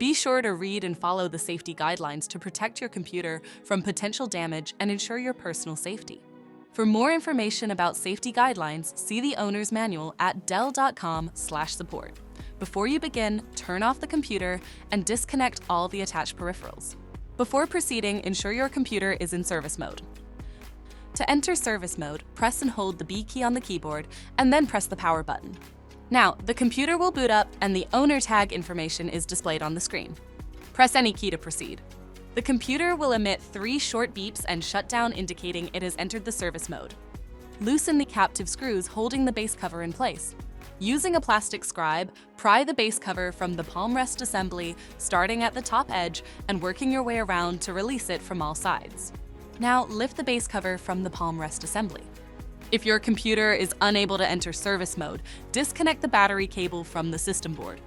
Be sure to read and follow the safety guidelines to protect your computer from potential damage and ensure your personal safety. For more information about safety guidelines, see the owner's manual at dell.com/support. Before you begin, turn off the computer and disconnect all the attached peripherals. Before proceeding, ensure your computer is in service mode. To enter service mode, press and hold the B key on the keyboard and then press the power button. Now, the computer will boot up and the owner tag information is displayed on the screen. Press any key to proceed. The computer will emit 3 short beeps and shut down, indicating it has entered the service mode. Loosen the captive screws holding the base cover in place. Using a plastic scribe, pry the base cover from the palm rest assembly, starting at the top edge and working your way around to release it from all sides. Now, lift the base cover from the palm rest assembly. If your computer is unable to enter service mode, disconnect the battery cable from the system board.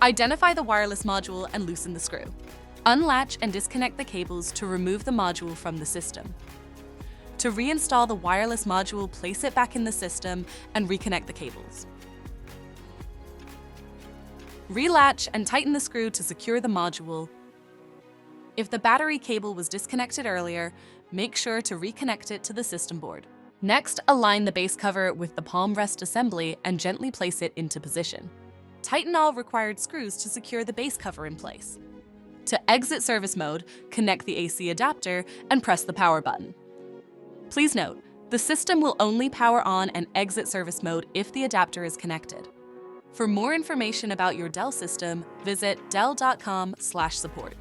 Identify the wireless module and loosen the screw. Unlatch and disconnect the cables to remove the module from the system. To reinstall the wireless module, place it back in the system and reconnect the cables. Relatch and tighten the screw to secure the module. If the battery cable was disconnected earlier, make sure to reconnect it to the system board. Next, align the base cover with the palm rest assembly and gently place it into position. Tighten all required screws to secure the base cover in place. To exit service mode, connect the AC adapter and press the power button. Please note, the system will only power on and exit service mode if the adapter is connected. For more information about your Dell system, visit dell.com/support.